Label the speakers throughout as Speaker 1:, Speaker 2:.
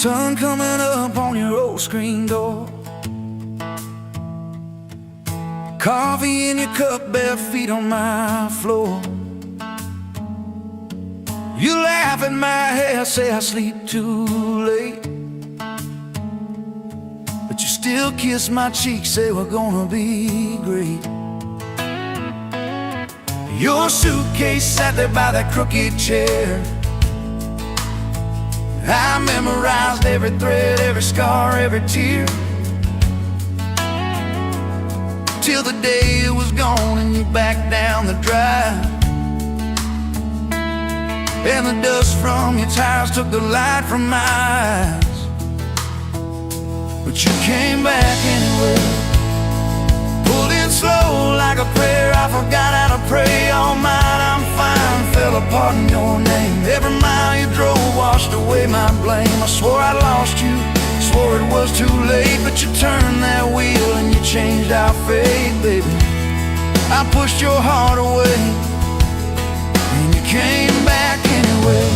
Speaker 1: Sun coming up on your old screen door, coffee in your cup, bare feet on my floor. You laugh at my hair, say I sleep too late, but you still kiss my cheek, say we're gonna be great. Your suitcase sat there by that crooked chair. I memorized every thread, every scar, every tear, till the day it was gone and you backed down the drive, and the dust from your tires took the light from my eyes. But you came back anyway, pulled in slow like a prayer. I forgot how to pray all night. I'm fine, fell apart in your name. Every mile you drove washed away my blame. I swore I lost you, swore it was too late, but you turned that wheel and you changed our fate, baby. I pushed your heart away and you came back anyway.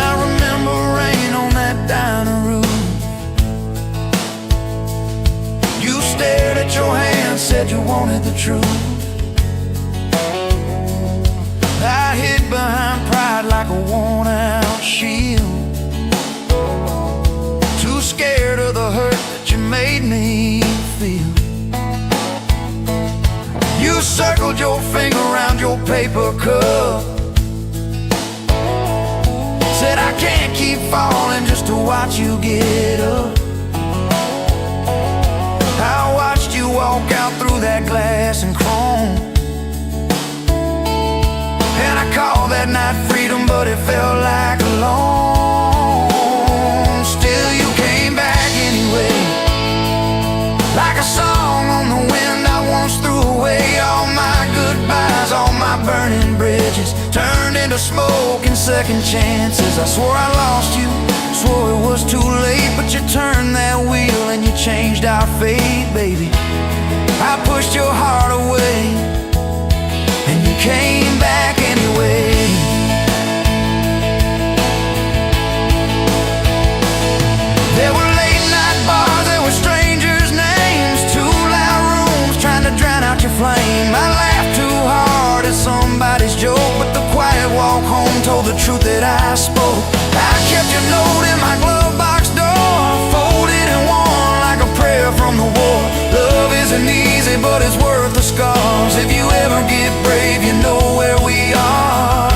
Speaker 1: I remember rain on that dining room. You stared at your hand, said you wanted the truth. I hid behind pride like a worn-out shield, too scared of the hurt that you made me feel. You circled your finger around your paper cup, said I can't keep falling just to watch you get up. I watched you walk out through that glass and chrome, and I called that night freedom, but it felt like alone. Still you came back anyway, like a song on the wind. I once threw away all my goodbyes, all my burning bridges turned into smoke and second chances. I swore I lost you, swore it was too late, but you turned that wheel and you changed our fate, baby. I pushed your heart away and you came back anyway. There were late night bars, there were strangers' names, too loud rooms trying to drown out your flame. I laughed too hard at somebody's joke, but the quiet walk home told the truth that I spoke. I kept your note in my glove box door, folded and worn like a prayer from the war. Love isn't easy, but it's worth the scars. If you ever get brave, you know where we are.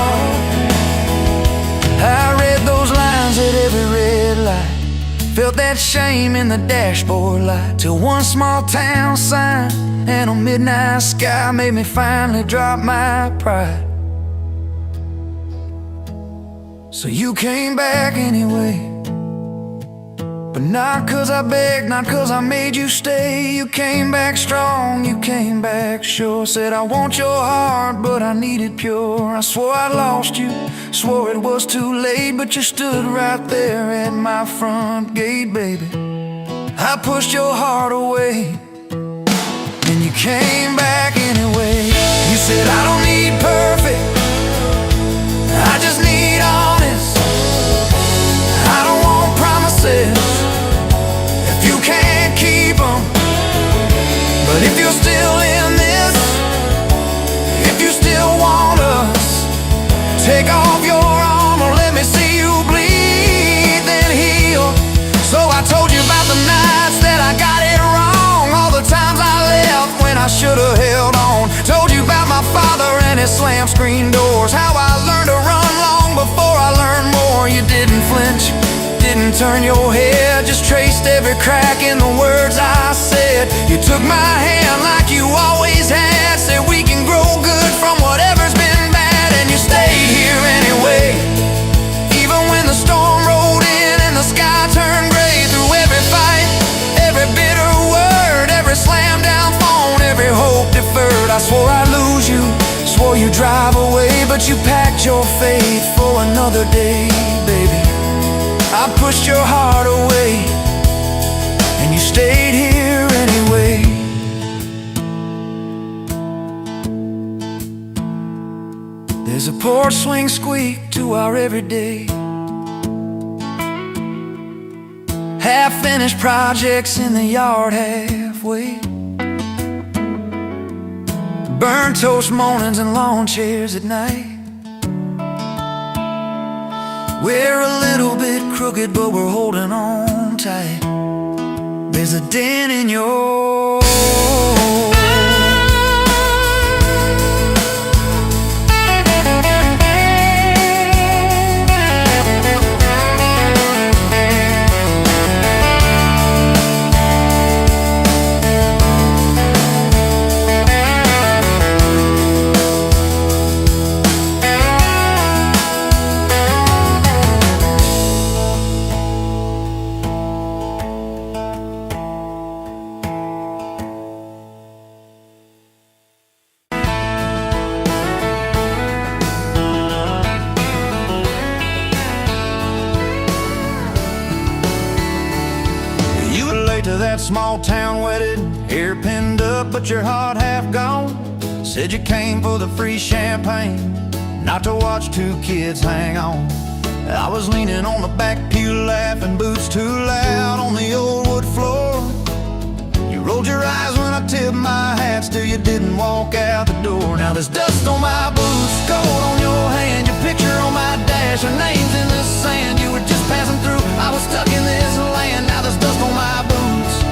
Speaker 1: I read those lines at every red light, felt that shame in the dashboard light, till one small town sign and a midnight sky made me finally drop my pride. So you came back anyway, but not 'cause I begged, not 'cause I made you stay. You came back strong, you came back sure. Said I want your heart, but I need it pure. I swore I lost you, swore it was too late, but you stood right there at my front gate, baby. I pushed your heart away and you came back anyway. You said I don't need perfect, I just need honest. I don't want promises if you can't keep them. But if you're still in this, if you still want us, take off your armor, let me see you bleed, then heal. So I told you about the nights that I got it wrong, all the times I left when I should've held on. Told you about my father and his slam screen doors, how I learned to run long before I learned more. You didn't flinch, didn't turn your head, just traced every crack in the words I said. You took my hand like you always had, said we can grow good from whatever's been bad, and you stayed here anyway. Even when the storm rolled in and the sky turned gray, through every fight, every bitter word, every slam down phone, every hope deferred. I swore I'd lose you, swore you'd drive away, but you packed your faith for another day, baby. I pushed your heart away and you stayed here anyway. There's a porch swing squeak to our everyday. Half-finished projects in the yard halfway. Burnt toast mornings and lawn chairs at night. We're a little bit crooked, but we're holding on tight. There's a dent in your to that small town wedding, hair pinned up but your heart half gone. Said you came for the free champagne, not to watch two kids hang on. I was leaning on the back pew laughing, boots too loud on the old wood floor. You rolled your eyes when I tipped my hat, still you didn't walk out the door. Now there's dust on my boots, gold on your hand, your picture on my dash, our names in the sand. You were just passing through, I was stuck in this land. Now there's dust on my boots,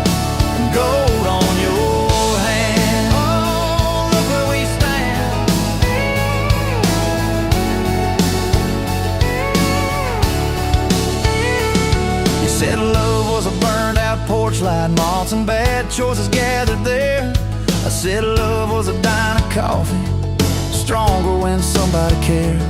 Speaker 1: gold on your hand. Oh, look where we stand. You said love was a burned out porch light, moths and bad choices gathered there. I said love was a dime of coffee, stronger when somebody cared.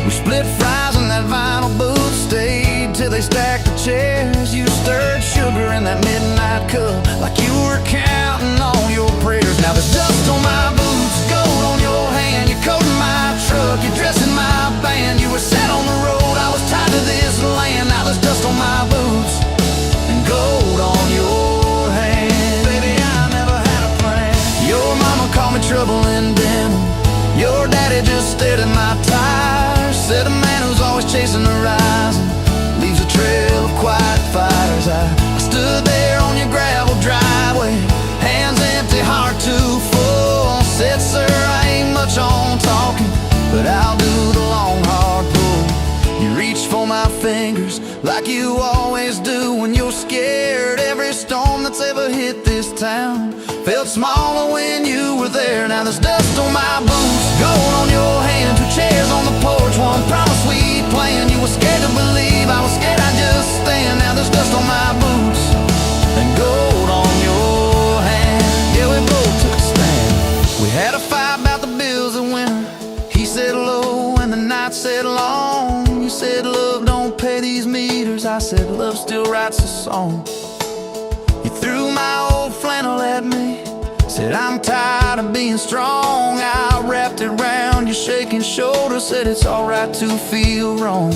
Speaker 1: We split fries in that vinyl booth, stayed till they stacked the chairs. You stirred sugar in that midnight cup like you were counting on your prayers. Now there's dust on my boots, gold on your hand, your coat in my truck, your dress in my band. You were set on the road, I was tied to this land. Now there's dust on my boots and gold on your hand. Baby, I never had a plan. Your mama called me trouble in denim, your daddy just stared at my tires. Said a man who's always chasing the horizon leaves a trail of quiet fires. I stood there on your gravel driveway, hands empty, heart too full. Said, sir, I ain't much on talking, but I'll do the long, hard pull. You reached for my fingers like you always do when you're scared. Every storm that's ever hit this town felt smaller when you were there. Now there's dust on my boots, gold on your hand, two chairs on the porch, one promise we planned. You were scared to believe, I was scared I'd just stand. Now there's dust on my boots and gold on your hand. Yeah, we both took a stand. We had a fight about the bills of winter. He said low and the night said long. You said love don't pay these meters, I said love still writes a song. You threw my old flannel at me, said I'm tired of being strong. I wrapped it around your shaking shoulder, said it's alright to feel wrong.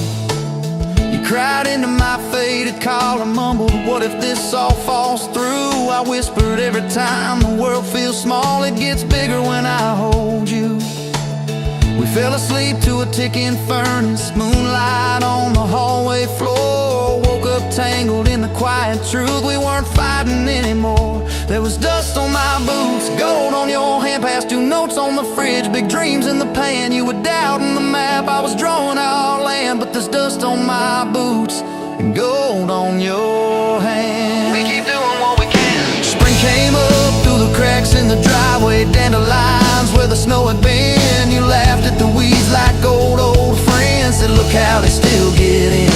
Speaker 1: You cried into my faded collar, mumbled, what if this all falls through? I whispered, every time the world feels small, it gets bigger when I hold you. We fell asleep to a ticking furnace, moonlight on the hallway floor. Woke up tangled in the quiet truth, we weren't fighting anymore. There was dust on my boots, gold on your hand, past two notes on the fridge, big dreams in the pan. You were doubting the map, I was drawing our land, but there's dust on my boots and gold on your hand. We keep doing what we can. Spring came up through the cracks in the driveway, dandelions where the snow had been. You laughed at the weeds like old friends, said look how they still get in.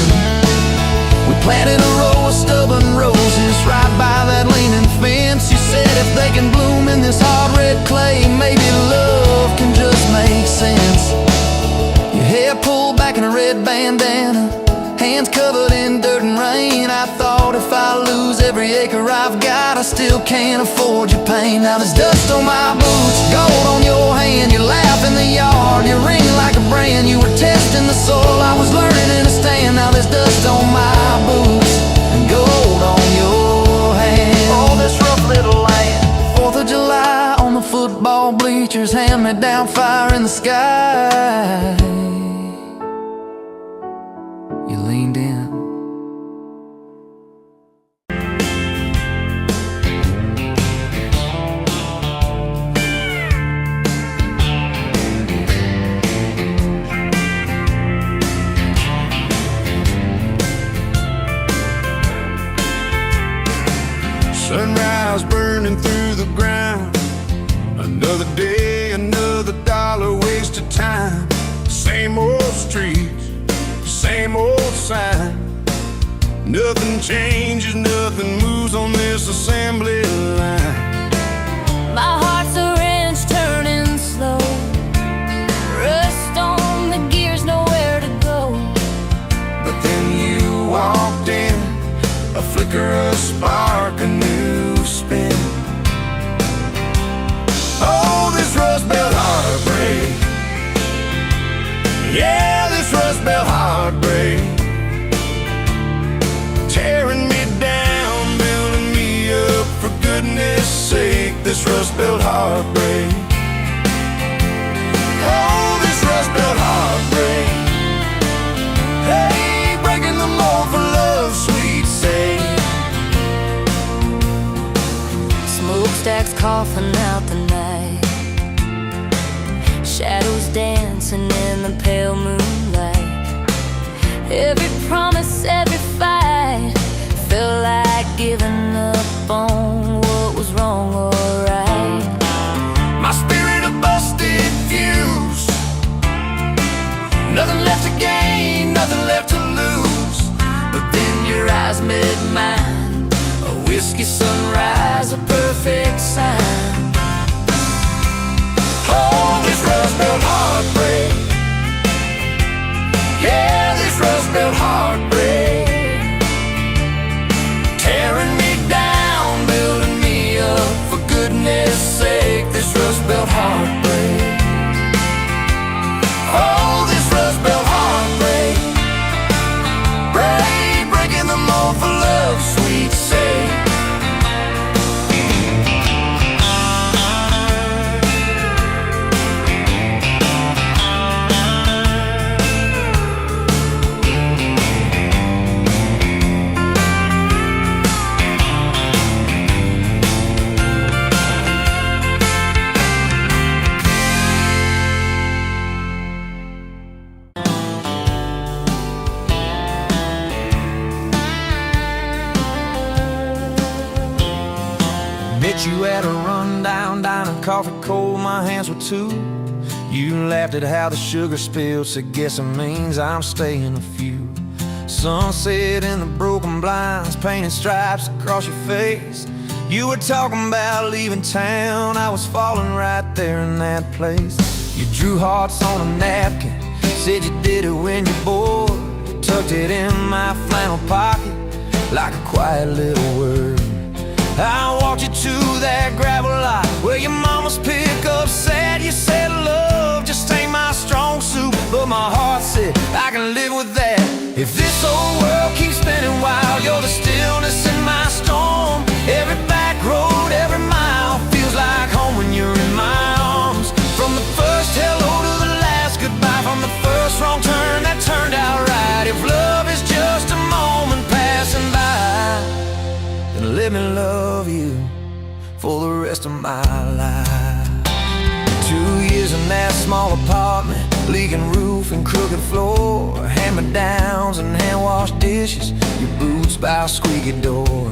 Speaker 1: We planted a row of stubborn roses right by that leaning fence. You said if they can bloom in this hard red clay, maybe love can just make sense. Your hair pulled back in a red bandana, hands covered in dirt and rain. I thought if I lose every acre I've got, I still can't afford your pain. Now there's dust on my boots, gold on your hand, you laugh in the yard, you ring like a brand. You were testing the soil, I was learning to stand. Now there's dust on my boots and gold on your hand. Oh, this rough little land. 4th of July on the football bleachers, hand-me-down fire in the sky. leaned in.
Speaker 2: Sunrise burning through the ground. Another day, another dollar wasted time. Same old streets, same old sign. Nothing changes, nothing moves on this assembly line.
Speaker 3: My heart's a wrench turning slow. Rust on the gears, nowhere to go.
Speaker 1: But then you walked in, a flicker, a spark, a new spin. Oh, this Rust Belt heartbreak. Yeah, this Rust Belt heartbreak. Tearing me down, building me up, for goodness sake, this Rust Belt heartbreak. Oh, this Rust Belt heartbreak. Hey, breaking the mold for love's sweet sake.
Speaker 3: Smokestacks coughing out the night, shadows dancing in the pale moonlight. Every promise, every fight felt like giving up on what was wrong or right.
Speaker 1: My spirit a busted fuse. Nothing left to gain, nothing left to lose. But then your eyes met mine, a whiskey sunrise, a perfect sign. Oh, this Rust Belt heartbreak. Yeah, this Rust Belt heartbreak. Tearing me down, building me up, for goodness sake, this Rust Belt heartbreak. Oh, this Rust Belt heartbreak. Breaking the mold for love's sweet sake.
Speaker 4: Met you at a rundown diner, coffee cold, my hands were two. You laughed at how the sugar spilled, said guess it means I'm staying a few. Sunset in the broken blinds, painted stripes across your face. You were talking about leaving town, I was falling right there in that place. You drew hearts on a napkin, said you did it when you're bored. Tucked it in my flannel pocket like a quiet little word. I walked you to that gravel lot where your mama's pickup sat. You said love just ain't my strong suit, but my heart said I can live with that. If this old world keeps spinning wild, you're the stillness in my storm. Every back road, every mile feels like home when you're in my arms. From the first hello to the last goodbye, from the first wrong turn that turned out right. If love is just a moment passing by, then let me love you for the rest of my life. 2 years in that small apartment, leaking roof and crooked floor, hand-me-downs and hand-washed dishes, your boots by a squeaky door.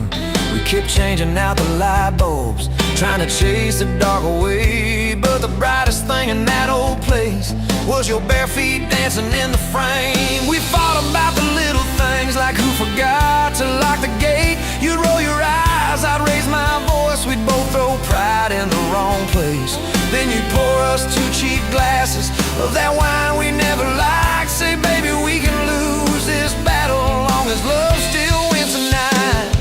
Speaker 4: We kept changing out the light bulbs, trying to chase the dark away. But the brightest thing in that old place was your bare feet dancing in the frame. We fought about the little things, like who forgot to lock the gate. You'd roll your eyes, I'd raise my voice, we'd both throw pride in the wrong place. Then you'd pour us 2 cheap glasses of that wine we never liked. Say, baby, we can lose this battle long as love still wins tonight.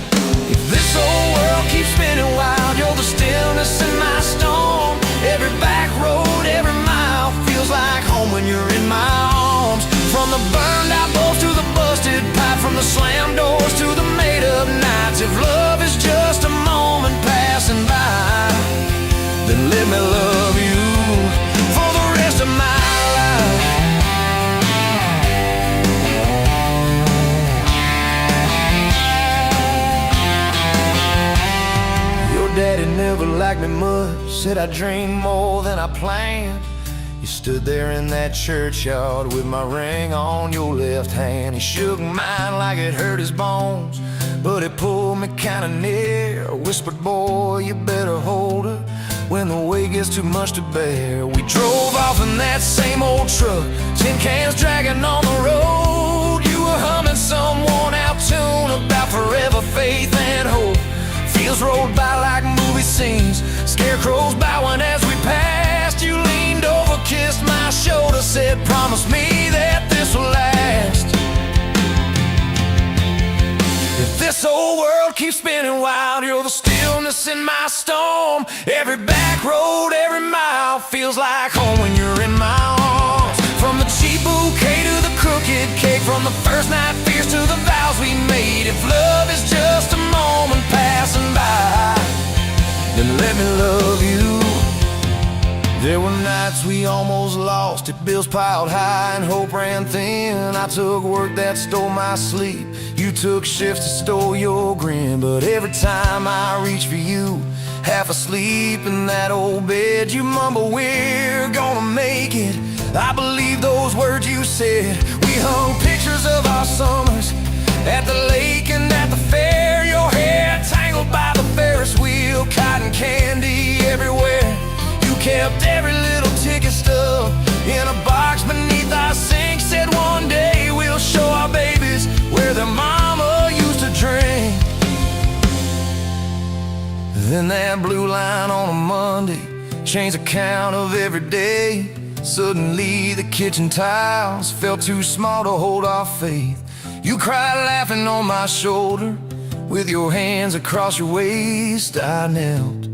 Speaker 4: If this old world keeps spinning wild, you're the stillness in my storm. Every back road, every mile feels like home when you're in my arms. From the burned out bulbs to the busted pipe, from the slam doors to the made up nights. If love is just a moment passing by, then let me love you for the rest of my life. Said I dreamed more than I planned. You stood there in that churchyard with my ring on your left hand. He shook mine like it hurt his bones, but he pulled me kinda near. Whispered, boy, you better hold her when the weight gets too much to bear. We drove off in that same old truck, tin cans dragging on the road. You were humming some worn-out tune about forever, faith and hope. Fields rolled by like movie scenes, scarecrows bowing as we passed. You leaned over, kissed my shoulder, said, promise me that this will last. If this whole world keeps spinning wild, you're the stillness in my storm. Every back road, every mile feels like home when you're in my arms. From the cheap bouquet to the crooked cake, from the first night fears to the vows we made. If love is just a moment passing by, then let me love you. There were nights we almost lost it, bills piled high and hope ran thin. I took work that stole my sleep, you took shifts that stole your grin. But every time I reach for you, half asleep in that old bed, you mumble, we're gonna make it. I believe those words you said. We hung pictures of our summers at the lake and at the fair. Your hair tangled by the Ferris wheel, cotton candy everywhere. You kept every little ticket stub in a box beneath our sink. Said one day we'll show our babies where their mama used to drink. Then that blue line on a Monday changed the count of every day. Suddenly the kitchen tiles felt too small to hold our faith. You cried laughing on my shoulder, with your hands across your waist. I knelt.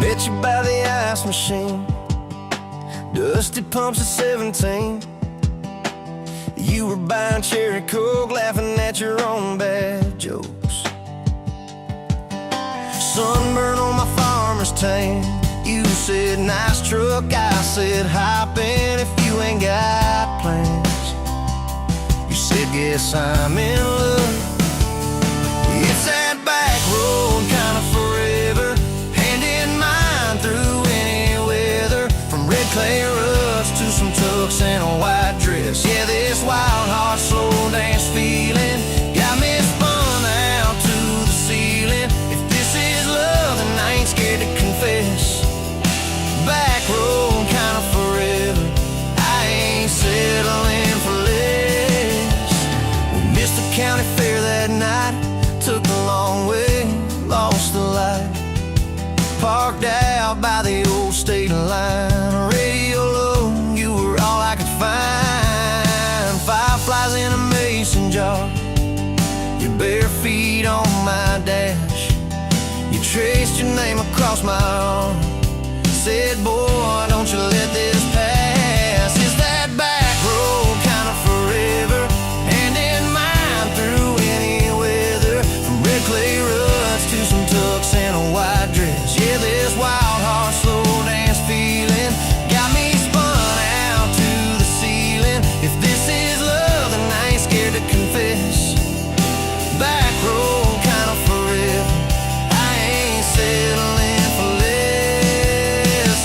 Speaker 4: Met you by the ice machine, dusty pumps at 17. You were buying cherry coke, laughing at your own bad jokes. Sunburn on my farmer's tan. You said, nice truck. I said, hop in if you ain't got plans. You said, guess I'm in love. It's that back road kind of forever, hand in mine through any weather. From red clay ruts to some tux and a white dress. Yeah, this wild heart slow dance feeling got me spun out to the ceiling. If this is love, then I ain't scared to confess. Back road kind of forever, I ain't settling for less. We missed the county fair that night, took the long way, lost the light. Parked out by the old state line, radio low, you were all I could find. Fireflies in a mason jar, your bare feet on my dash. You traced your name across my arm, said, boy, don't you let this pass. It's that back road kind of forever, hand in mine through any weather. From red clay ruts to some tux and a white dress. Yeah, this wild heart slow dance feeling got me spun out to the ceiling. If this is love, then I ain't scared to confess. Back road kind of forever, I ain't settling for less.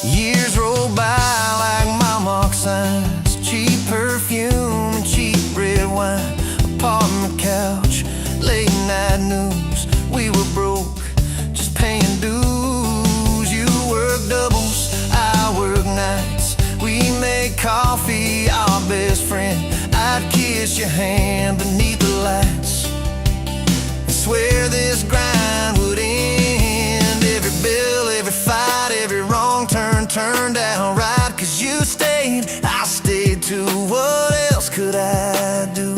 Speaker 4: Years roll by like mile mark signs, cheap perfume and cheap red wine. Apartment couch, late night news. We were broke, just paying dues. You work doubles, I work nights. We make coffee, our best friend. I'd kiss your hand beneath the lights and swear this grind would end. Every bill, every fight, every wrong turn turned out right. Cause you stayed, I stayed too. What else could I do?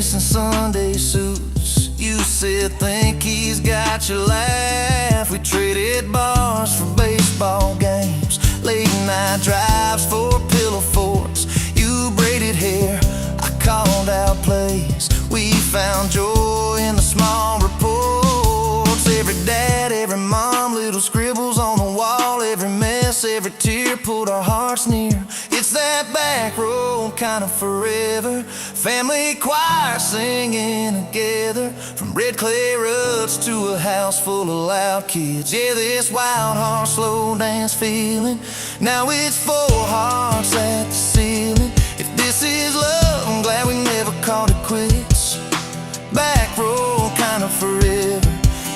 Speaker 5: lace and Sunday suits. You said think he's got your laugh. We traded bars for baseball games, late night drives for pillow forts. You braided hair, I called out plays. We found joy in the small reports. Every dad, every mom, little scribbles on the wall. Every mess, every tear pulled our hearts near. It's that back road kind of forever. Family choir singing together, from red clay ruts to a house full of loud kids. Yeah, this wild heart slow dance feeling. Now it's 4 hearts at the ceiling. If this is love, I'm glad we never called it quits. Back road kind of forever.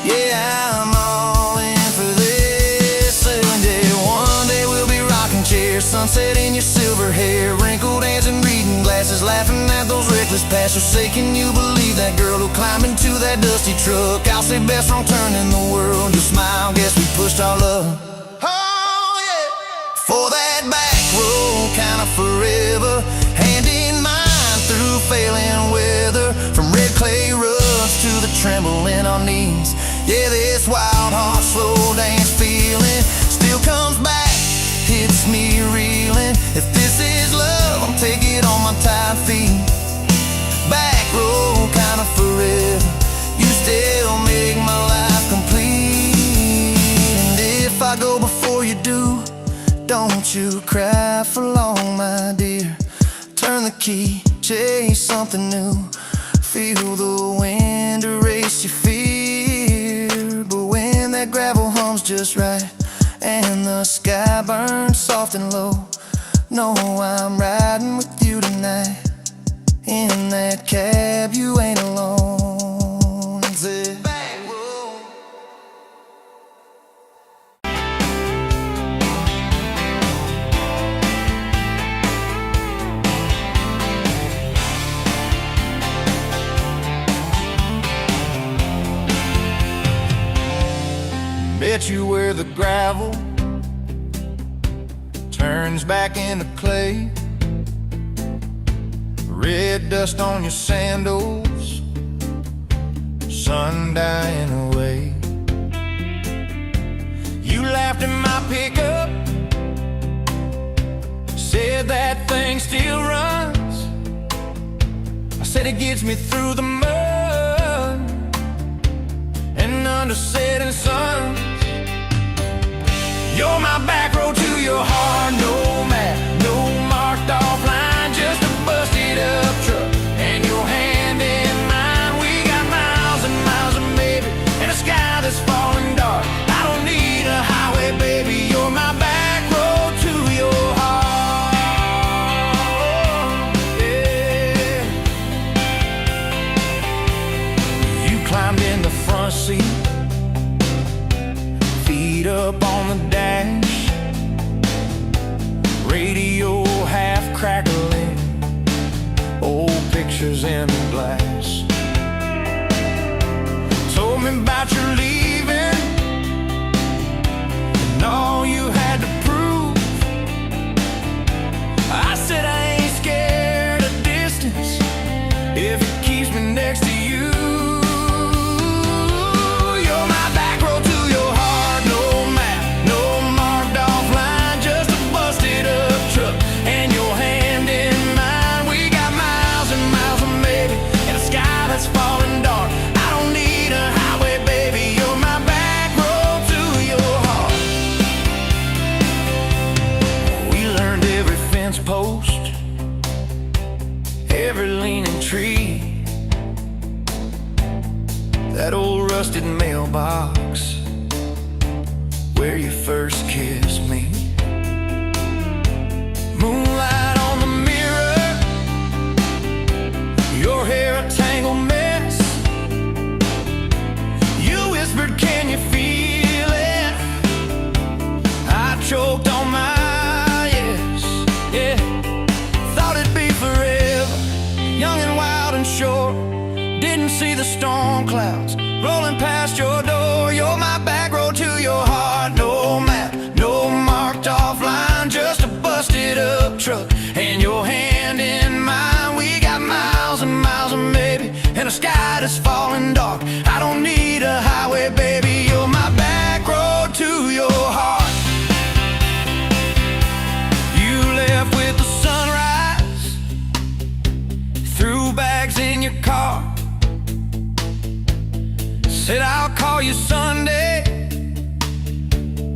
Speaker 5: Yeah, I'm all in for this. And yeah, one day we'll be rocking chairs, sunset in your silver hair, wrinkled hands and reading glasses, laughing at those reckless pastors. Say, can you believe that girl who climbed into that dusty truck? I'll say best wrong turn in the world. You smile, guess we pushed our love. Oh yeah, for that back road kind of forever, hand in mine through failing weather, from red clay ruts to the tremble in our knees. Yeah, this wild heart slow dance feeling still comes back, hits me reeling. If this is love, I'll take it on my tired feet. Back road kind of forever, you still make my life complete. And if I go before you do, don't you cry for long, my dear. Turn the key, chase something new, feel the wind erase your fear. But when that gravel hums just right and the sky burns soft and low, know I'm riding with you tonight. In that cab, you ain't alone. It's it.
Speaker 1: Bet you where the gravel turns back into clay, red dust on your sandals, sun dying away. You laughed at my pickup, said that thing still runs. I said it gets me through the mud and under setting suns. You're my back road to your heart, no map, no marked off line, just a busted up truck and your hand in mine. We got miles and miles of maybe and a sky that's falling dark. I don't need a highway, baby, you're my back road to your heart. Yeah. You climbed in the front seat, feet up on the dash, radio half crackling, old pictures in the glass. Told me about your leaving and all you had to prove. I said I ain't scared of distance if it keeps me next to you. Post, every leaning tree, that old rusted mailbox where you first kissed me. Moonlight on the mirror, your hair a tangled mess. You whispered, can you feel it? I choked on my shore, didn't see the storm clouds rolling past your door. You're my back road to your heart, no map, no marked off line, just a busted up truck and your hand in mine. We got miles and miles of maybe a sky that's falling dark. I don't need a highway, baby, you're my back road to your heart. You left with the sunrise, threw bags in your car, said I'll call you Sunday.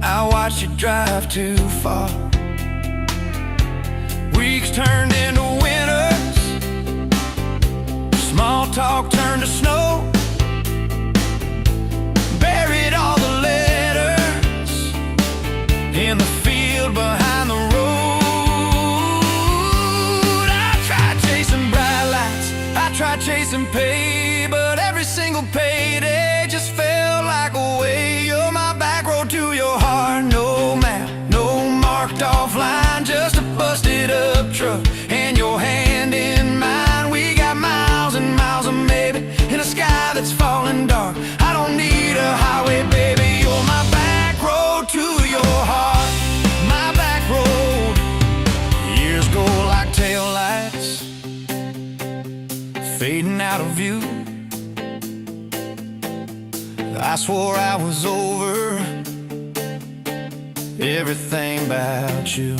Speaker 1: I watched you drive too far. Weeks turned into winters, small talk turned to snow. Buried all the letters in the field behind the road. I tried chasing bright lights, I tried chasing pay, but every single payday just felt like a way. You're my back road to your heart. No map, no marked off line, just a busted up truck and your hand in mine. We got miles and miles of maybe in a sky that's falling dark. I don't need a highway, baby, you're my back road to your heart. My back road. Years go like taillights, fading out of view. I swore I was over everything about you,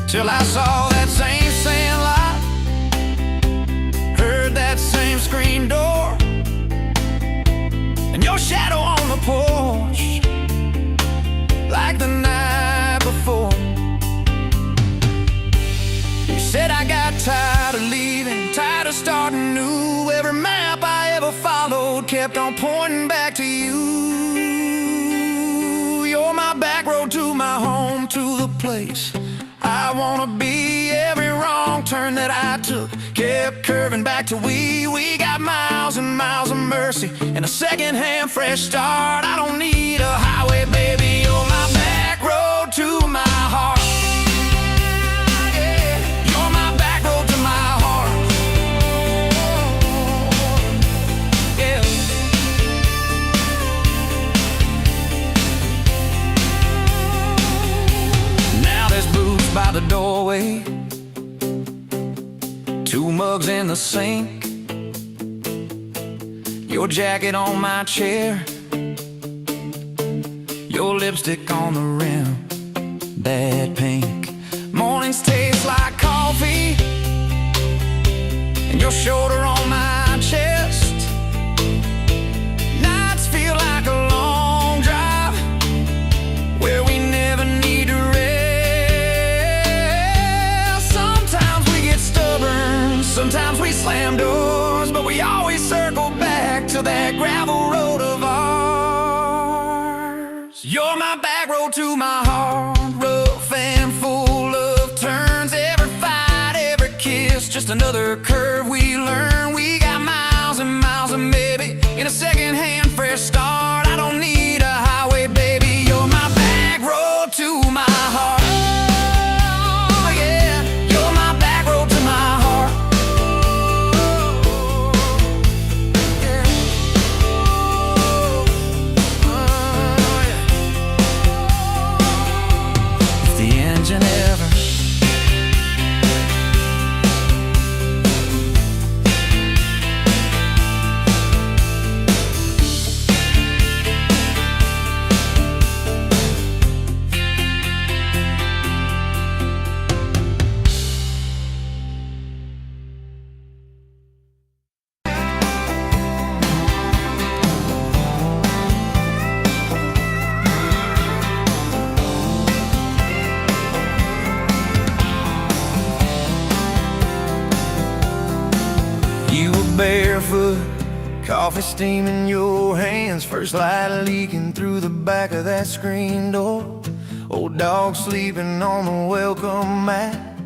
Speaker 1: till I saw that same sandlot, heard that same screen door, and your shadow on the porch, like the night before. You said I got tired of leaving, tired of starting new. Every map I ever followed kept on pointing back to you. You're my back road to my home, to the place I wanna be. Every wrong turn that I took kept curving back to we. We got miles and miles of mercy and a second-hand fresh start. I don't need a highway, baby, you're my back road to my heart. Yeah, you're my back road to my heart. Yeah. Now there's boots by the doorway, two mugs in the sink, your jacket on my chair, your lipstick on the rim, that pink. Mornings taste like coffee, and your shoulder on my chest. Nights feel like a long drive, where we never need to rest. Sometimes we get stubborn, sometimes we slam doors, but we always circle back to that gravel road of ours. You're my back road to my heart, rough and full of turns. Every fight, every kiss, just another curve we learn. We got miles and miles of maybe in a second-hand fresh start. I don't need a highway, baby, you're my back road to my heart. Oh, yeah, you're my back road to my heart. Yeah. Oh, yeah. If the engine ever barefoot, coffee steam in your hands, first light leaking through the back of that screen door, old dog sleeping on the welcome mat.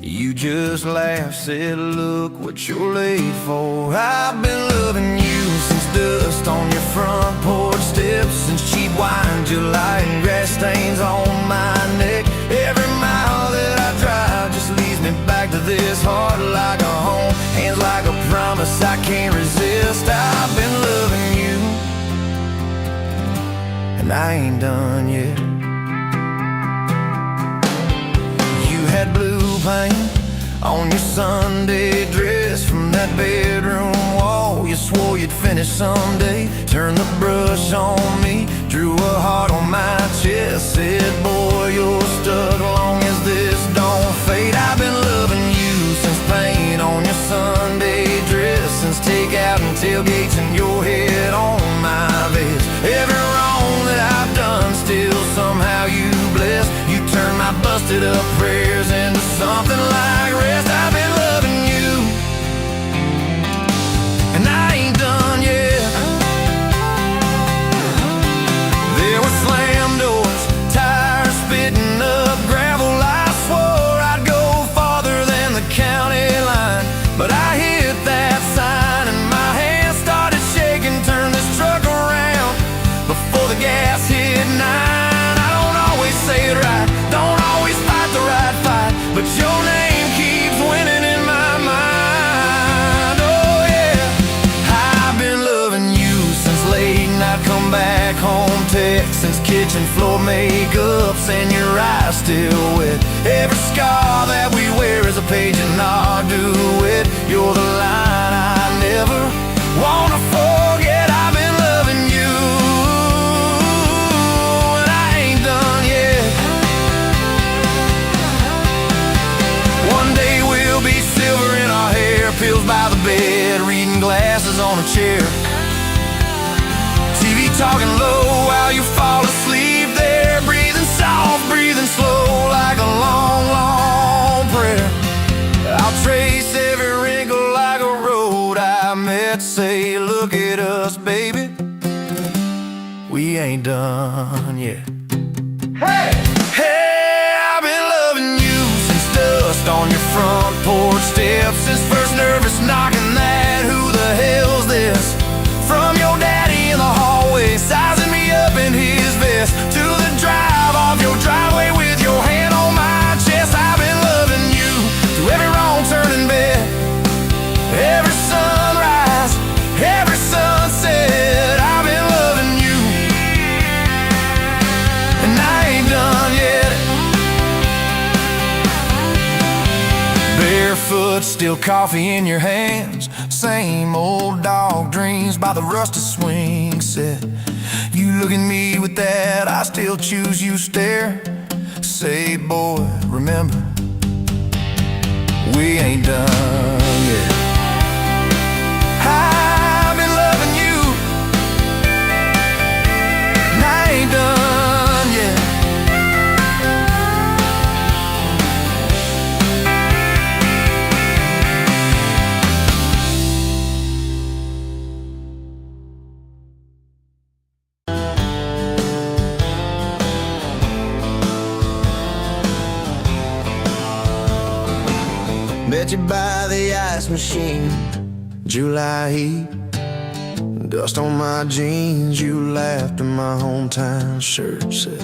Speaker 1: You just laughed, said, look what you're late for. I've been loving you since dust on your front porch steps, since cheap wine, July, and grass stains on my neck. Every mile that I drive just leads me back to this heart like a home, hands like a promise I can't resist. I've been loving you, and I ain't done yet. You had blue paint on your Sunday dress from that
Speaker 5: that bedroom wall. You swore you'd finish someday. Turned the brush on me, drew a heart on my chest. Said, boy, you're stuck long as this don't fade. I've been loving you since paint on your Sunday dress, since takeout and tailgates and your head on my vest. Every wrong that I've done, still somehow you bless. You turn my busted up prayers into something like rest. I've been loving you, and I ain't done yet. There were slam doors, tires spitting up gravel. I swore I'd go farther than the county line, but I hit that sign and my hands started shaking. Turned this truck around before the gas hit 9. I don't always say it right, don't always fight the right fight, but your name keeps winning in my mind. Oh yeah, I've been loving you since late night come back home text, since kitchen floor makeups and your eyes still wet. Every scar that we wear is a page in our duet. You're the line I never wanna forget. I've been loving you, and I ain't done yet. One day we'll be silver in our hair, pills by the bed, reading glasses on a chair, TV talking low while you fall asleep there, breathing soft, breathing slow like a long, long prayer. I'll trace every wrinkle like a road I met. Say, look at us, baby, we ain't done yet. Hey! Hey, I've been loving you since dust on your front porch steps, since first nervous knocking that who the hell's this? From your daddy in the hallway, sizing me up in his vest, to the drive off your driveway with your hand on my chest. I've been loving you through every wrong turn in bed, every sunrise, every sunset. I've been loving you, and I ain't done yet. Barefoot, still coffee in your hands, same old dog dreams by the rusted swing set. You look at me with that I still choose you stare. Say, boy, remember, we ain't done yet. I've been loving you, and I ain't done yet. Met you by the ice machine, July heat, dust on my jeans. You laughed in my hometown shirt, said,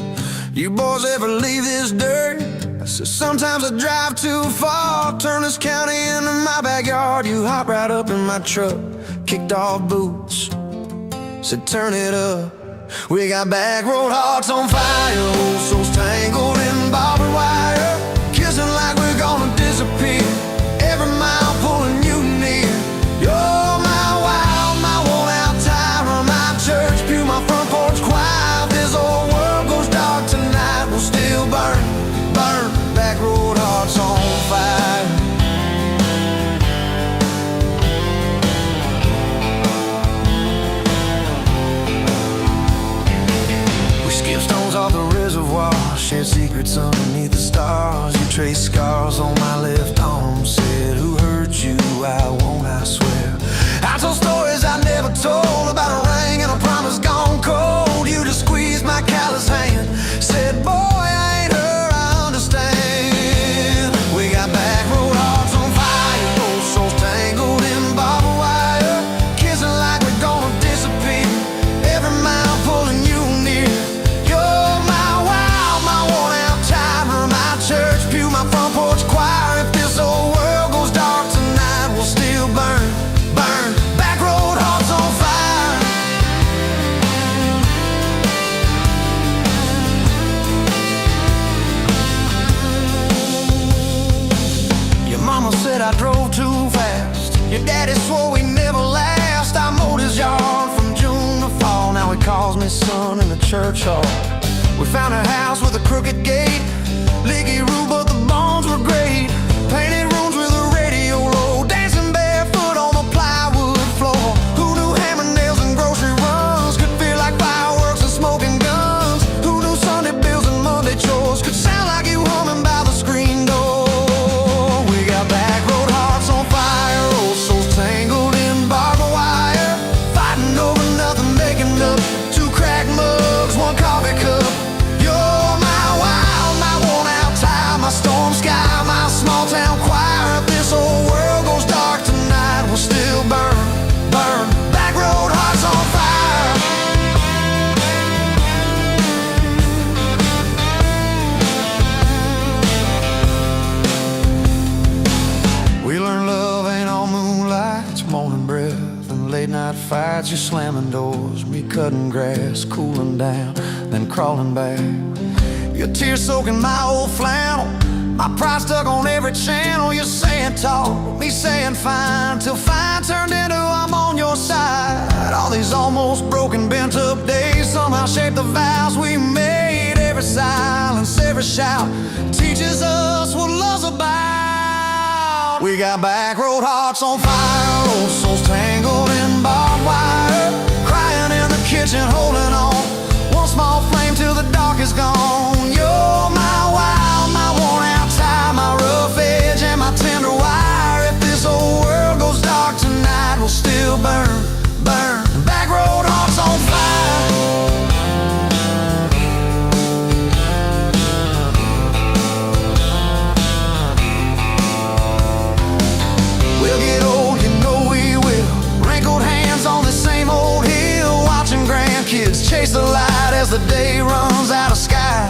Speaker 5: you boys ever leave this dirt? I said, sometimes I drive too far, turn this county into my backyard. You hop right up in my truck, kicked off boots, said, turn it up. We got back road hearts on fire, old souls tangled in barbed wire, kissing like we're gonna disappear, every mile pulling you near. You're my wild, my worn-out tire, my church pew, my front porch choir. If this old world goes dark tonight, we'll still burn, burn, back road hearts on fire. We skip stones off the reservoir, share secrets underneath the stars. You trace scars on my left arm, said, who hurt you? I won't, I swear. I told stories I never told, about a ring and a promise gone cold. You just squeezed my callous hand, said, boy, I ain't her, I understand. We got back road hearts on fire, old souls tangled in barbed wire, kissing like we're gonna disappear, every mile pulling you near. You're my wild, my worn-out timer, my church pew, my front porch choir. If this old world goes dark tonight, we'll still
Speaker 1: swore we never last. I mowed his yard from June to fall. Now he calls me son in the church hall. We found a house with a crooked gate, leaky roof, but the bones were great. Painted rooms with a radio low, dancing barefoot on the plywood floor. Who knew hammer nails and grocery runs could feel like fireworks and smoking guns? Who knew Sunday bills and Monday chores could sound like you humming by the screen door? We got back road hearts on fire, old souls tangled in barbed wire, fighting over nothing, making up two cracked mugs, one coffee cup. You're my wild, my worn out time, my storm sky, my small town choir. If this whole world goes dark tonight, we'll still burn, burn. Back road hearts on fire. We learned love ain't all moonlight, it's morning breath and late night fights. You're slamming doors, me cutting grass, cooling down, then crawling back. Your tears soaking my old flannel, my pride stuck on every channel. You're saying talk, me saying fine, till fine turned into I'm on your side. All these almost broken, bent up days somehow shaped the vows we made. Every silence, every shout teaches us what love's about. We got back road hearts on fire, old souls tangled in barbed wire, crying in the kitchen, holding on. One small flame till the dark is gone. You're my wild, my worn out tie, my rough edge and my tender wire. If this whole world goes dark tonight, we'll still burn, burn. Back road hearts on fire. We'll get old, you know we will. Wrinkled hands on the same old hill, watching grandkids chase the light as the day runs out of sky.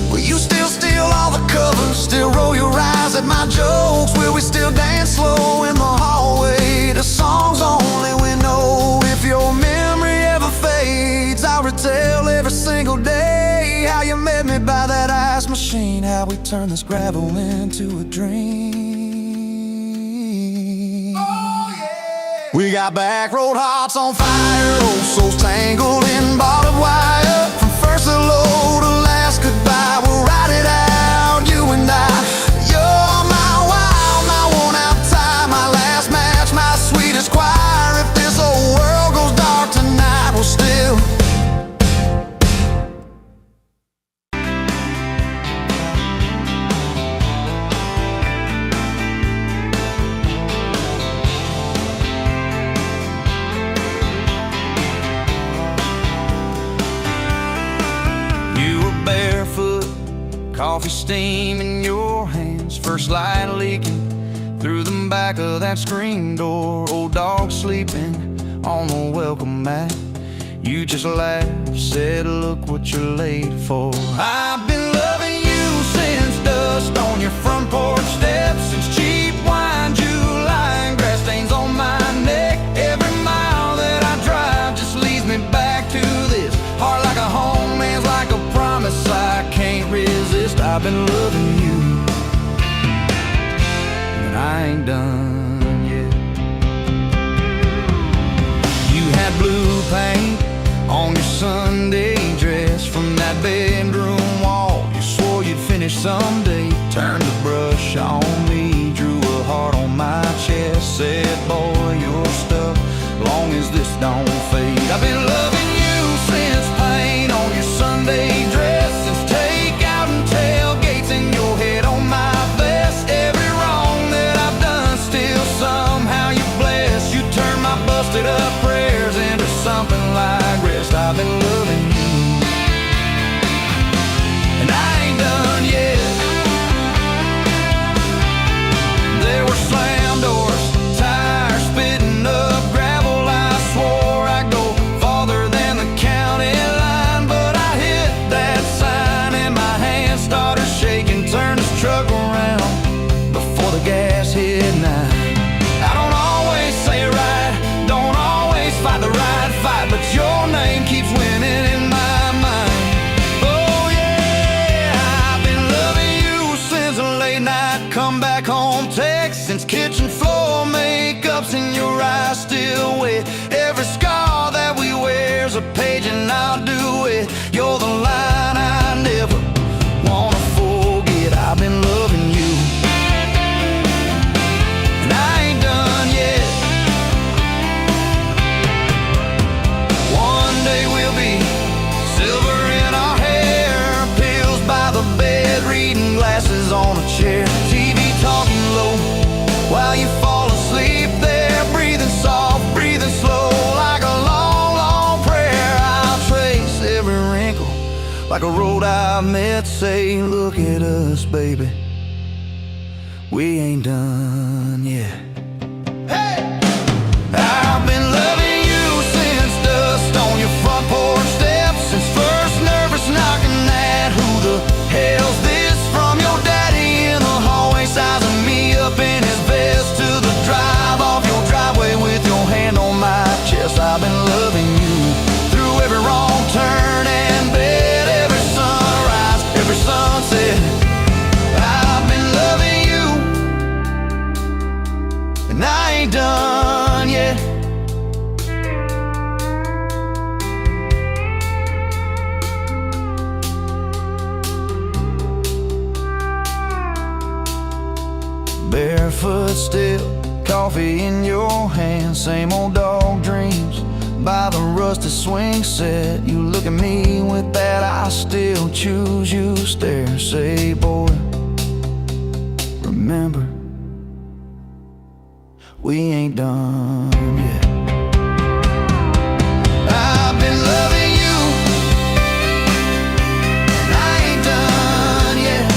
Speaker 1: Will you still steal all the covers, still roll your eyes at my jokes? Will we still dance slow in the hallway to songs only we know? If your memory ever fades, I'll retell every single day how you met me by that ice machine, how we turned this gravel into a dream. We got back road hearts on fire, old souls tangled in barbed wire. From first hello to last goodbye, we'll ride it out, you and I. You're my wild, my worn out tie, my last match, my sweetest choir. If this whole world goes dark tonight, we'll still.
Speaker 4: Coffee steam in your hands, first light leaking through the back of that screen door. Old dog sleeping on the welcome mat. You just laughed, said look what you're late for. I've been loving you since dust on your front porch steps, since cheap wine, July, and grass stains on my neck. Every mile that I drive just leads me back to this heart like a home, man's like a promise I can't resist. I've been loving you, and I ain't done yet. You had blue paint on your Sunday dress from that bedroom wall. You swore you'd finish someday. Turned the brush on me, drew a heart on my chest, said, boy, you're stuck long as this don't fade. I've been loving you since paint on your Sunday dress, since takeout and tailgates in your head on my vest. Every wrong that I've done, still somehow you bless. You turn my busted up prayers into something like rest. I've been loving you, and I ain't done yet. There were slam doors, tires spitting up gravel. I swore I'd go far
Speaker 5: like a road I met, say, look at us, baby, we ain't done yet. Hey! I've been loving you since dust on your front porch steps, since first nervous knocking at who the hell's this, from your daddy in the hallway sizing me up in his vest, to the drive off your driveway with your hand on my chest. I've been loving you through every wrong turn and bed, every sunrise, every sunset. I've been loving you, and I ain't done yet. Barefoot still, coffee in your hand, same old dog dreams by the rusted swing set. You look at me with that I still choose you stare, say, boy, remember, we ain't done yet. I've been loving you, and I ain't done yet.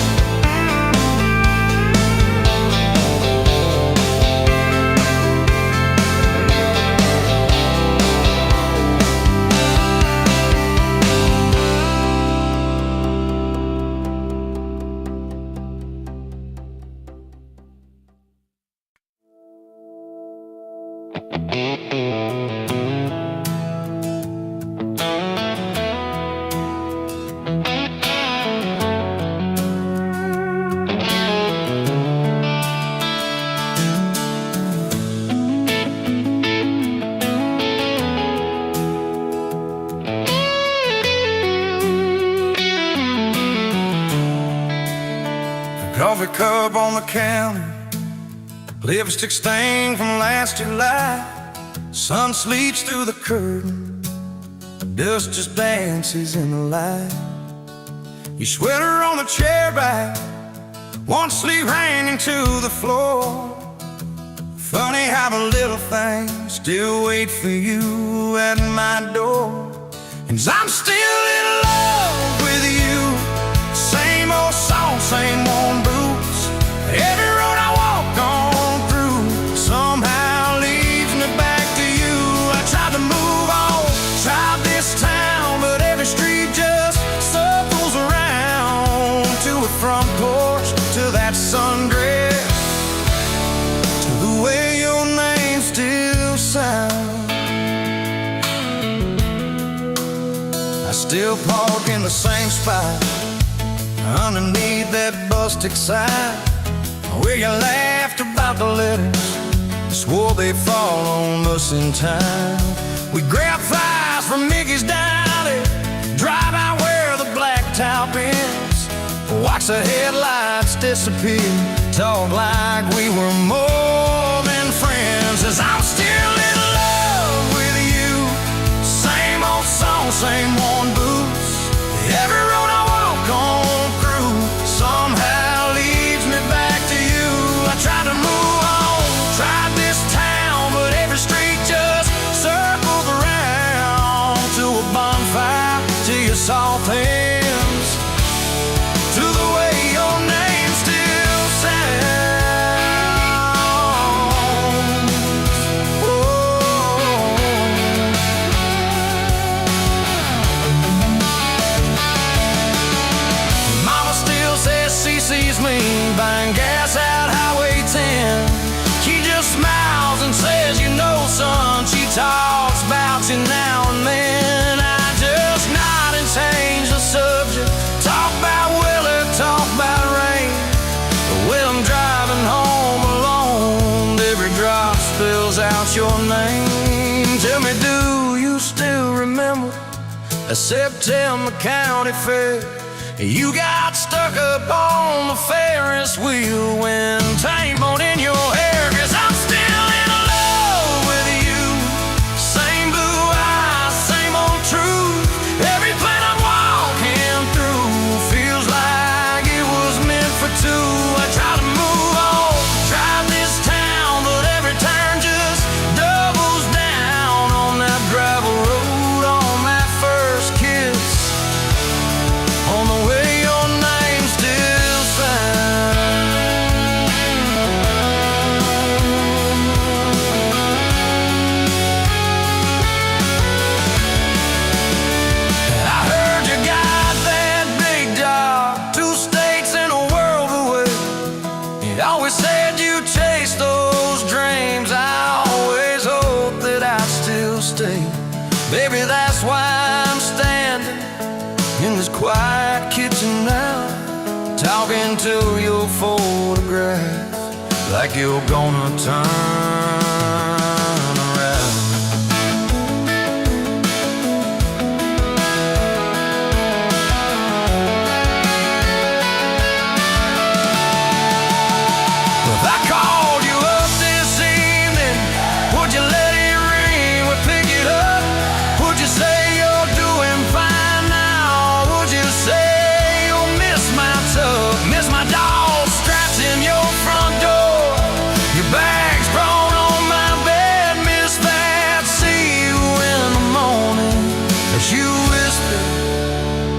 Speaker 2: Coffee cup on the counter, lipstick stain from last July. Sun sleeps through the curtain, dust just dances in the light. Your sweater on the chair back, one sleeve hanging to the floor. Funny how the little things still wait for you at my door. And I'm still in love with you. Same old song, same old boots. Every road I walk on through somehow leads me back to you. I tried to move on, tried this town, but every street just circles around. To a front porch, to that sundress, to the way your name still sounds. I still park in the same spot underneath that busted sign, where you laughed about the letters, swore they'd fall on us in time. We grab flies from Mickey's Deli, drive out where the blacktop ends, watch the headlights disappear, talk like we were more than friends. As I'm still in love with you, same old song, same worn boots. Every road I walk on somehow leads me back to you. I tried to move on, tried this town, but every street just circles around. To a bonfire, to your soft hands, to the way your name still sounds. Oh. Mama still says she sees me buying gas out Highway 10. She just smiles and says, you know, son, she talks about you now and then. I just nod and change the subject, talk about weather, talk about rain. But when I'm driving home alone, every drop spills out your name. Tell me, do you still remember a September county fair? You got stuck up on the Ferris wheel when time on in your hair. 'Cause I'm still in love with you. Same blue eyes, same old truth. Every plan I'm walking through feels like it was meant for two. I try to move on, drive this town, but every turn just doubles down on that gravel road, on that first kiss. Baby, that's why I'm standing in this quiet kitchen now, talking to your photograph like you're gonna turn around. If I called you up this evening, would you let it ring? Would pick it up? Would you say you're doing fine now? Would you say you'll miss my tub, miss my dog strapped in your front door, your bags brought on my bed, miss that? See you in the morning as you whisper,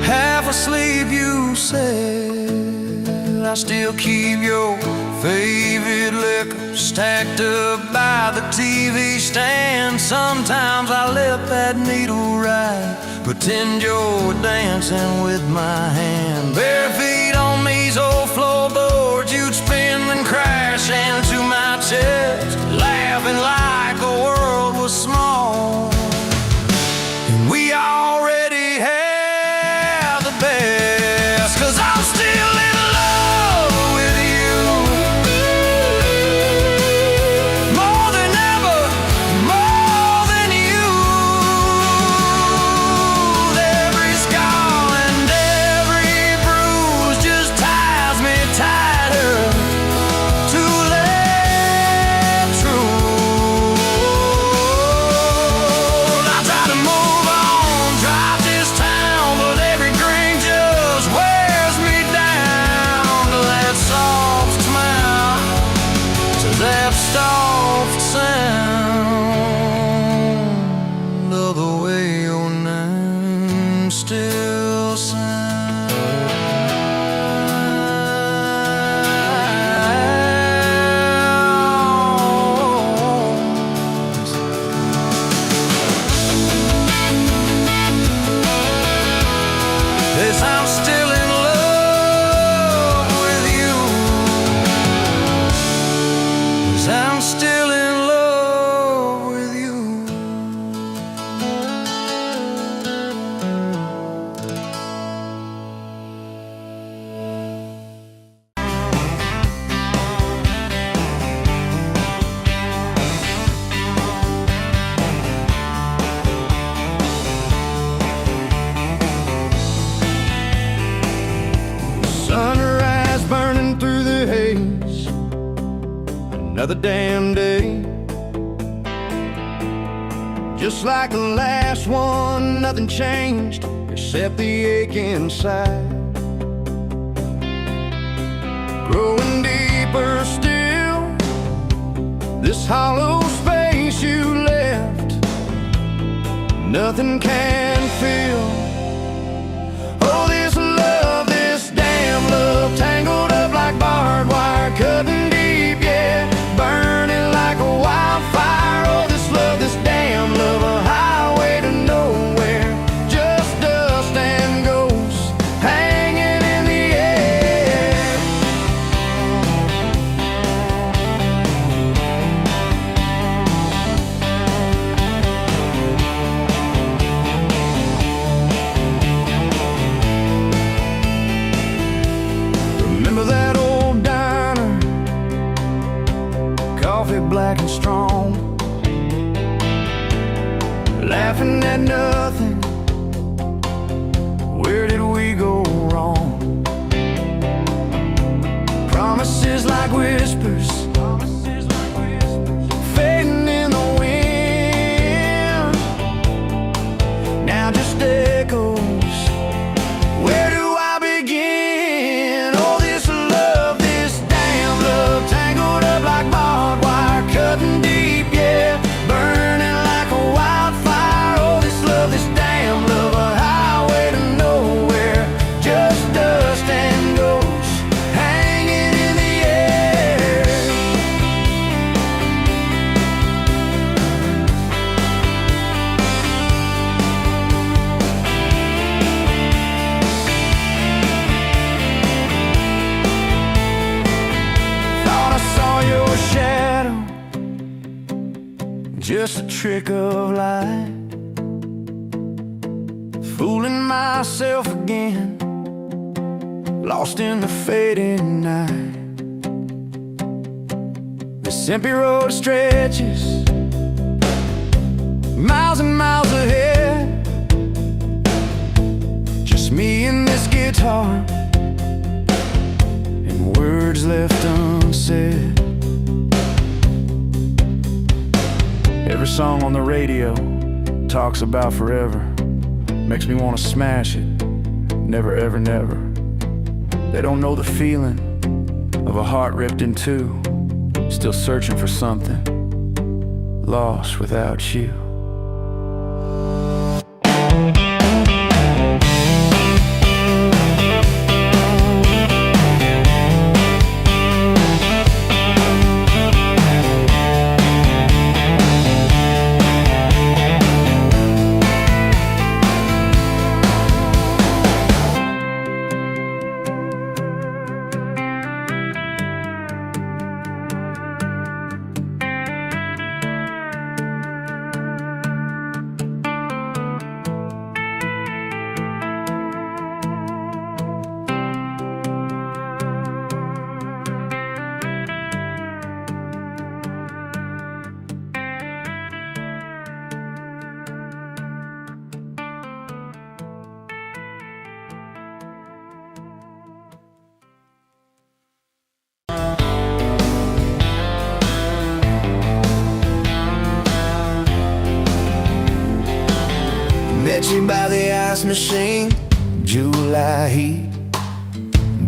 Speaker 2: half asleep, you said, I still keep your favorite liquor stacked up by the TV stand. Sometimes I let that needle ride, pretend you're dancing with my hand. Bare feet on these old floorboards, you'd spin and crash into my chest, laughing like the world was small and we already had the best. 'Cause I'm still in love with you, more than ever, more than you. Every scar and every bruise just ties me tighter to that truth. I try to move on, drive this town, but every drink just wears me down to that soft smile, to that soft sound of the way your name still sounds. Yes, I'm still in love with you. Yes, I'm still in love with you.
Speaker 1: Sunrise burning through the haze, another damn day. Just like the last one, nothing changed except the ache inside. Growing deeper still, this hollow space you left, nothing can fill. Oh, this love, this damn love, tangled up like barbed wire, cutting deep, yeah, burning like a wildfire. Oh, this love, this damn love, a highway to nowhere, just dust and ghosts hanging in the air. Remember that old diner, coffee black and strong, laughing at nothing. Where did we go wrong? Promises like whispers, fading in the wind, now just echoes. Where do I begin? Oh, this love, this damn love, tangled up like barbed wire, cutting deep, yeah, burning like a wildfire. Oh, this love, this damn love, a highway to nowhere, just dust and ghosts hanging in the air. Thought I saw your shadow, just a trick of light. fooling myself again, lost in the fading night. This empty road stretches miles and miles ahead, just me and this guitar, and words left unsaid. Every song on the radio talks about forever, makes me want to smash it. Never, ever, never. They don't know the feeling of a heart ripped in two, still searching for something, lost without you.
Speaker 5: Met you by the ice machine, July heat,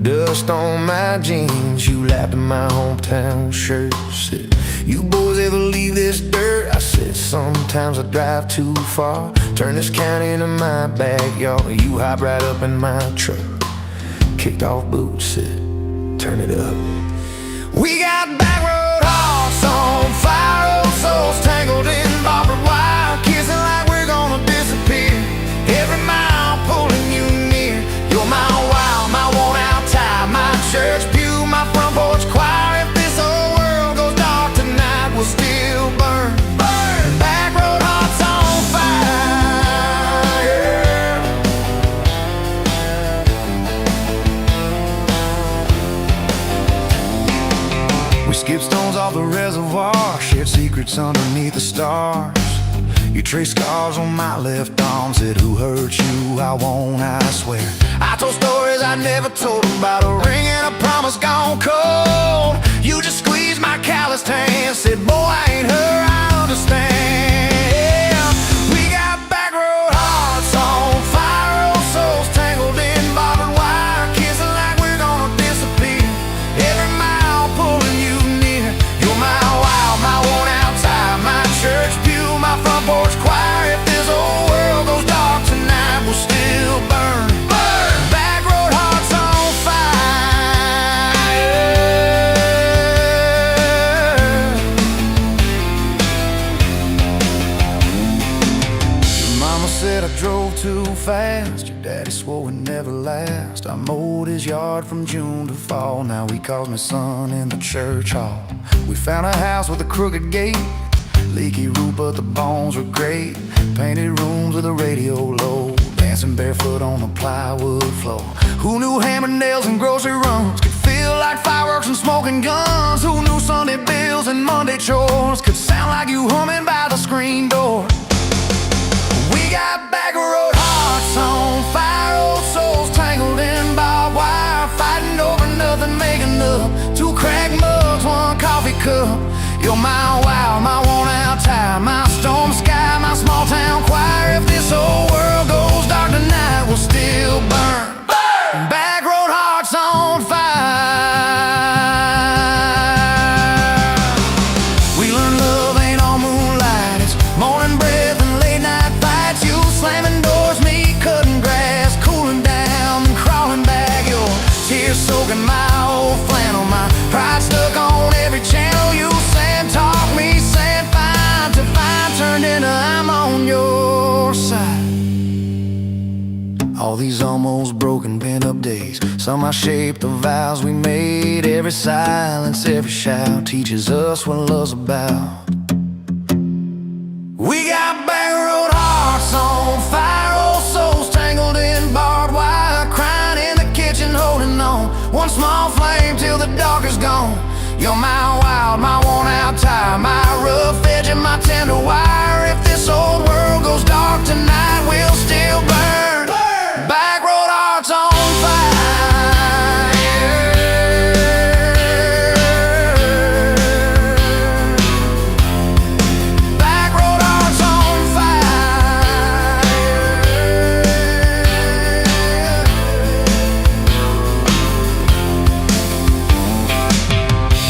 Speaker 5: dust on my jeans. You lapped in my hometown shirt. Said, you boys ever leave this dirt? I said, sometimes I drive too far. Turn this county into my backyard. You hop right up in my truck, kicked off boots, said, turn it up. We got back road hearts on fire, old souls tangled in barbed wire, kissing like we're gonna disappear. Every mile pulling you near. You're my wow, my worn out tie, my church pew, my front porch choir. If this whole world goes dark tonight, we'll still burn. Burn! Back road hearts on fire. We skip stones off the reservoir, shared secrets underneath the stars. You traced scars on my left arm, said who hurt you, I won't, I swear. I told stories I never told about a ring and a promise gone cold. You just squeezed my calloused hand, said boy I ain't her, I understand. We got back road hearts on fire, old souls tangled in barbed wire, kissing like we're gonna disappear. Every mile pulling you near. You're my wow, my worn out tie, my church pew, my front porch choir. If this whole world goes dark tonight, we'll still burn. Burn! Back road hearts on fire. Your mama said I drove too fast. Your daddy swore we'd never last. I mowed his yard from June to fall. Now he calls me son in the church hall. We found a house with a crooked gate, leaky roof, but the bones were great. Painted rooms with a radio low, dancing barefoot on the plywood floor. Who knew hammered nails and grocery runs could feel like fireworks and smoking guns? Who knew Sunday bills and Monday chores could sound like you humming by the screen door? We got back road hearts on fire, old souls tangled in barbed wire, fighting over nothing, making up two cracked mugs, one coffee cup. You're my wow, my worn out tie, my storm sky, my small town choir. If this whole world goes dark tonight, we'll still burn. Burn! Back road hearts on fire. We learned love ain't all moonlight, it's morning breath and late night fights. You slamming doors, me cutting grass, cooling down and crawling back. Your tears soaking my old flannel, my pride stuck on every channel. You talk me, said fine to fine, turned into I'm on your side. All these almost broken, bent up days, somehow shaped the vows we made. Every silence, every shout teaches us what love's about. We got back road hearts on fire, old souls
Speaker 1: You're my wild, my worn out tire, my rough edge and my tender wire. If this old world goes dark tonight, we'll still burn. Back road hearts on fire. Back road hearts on fire.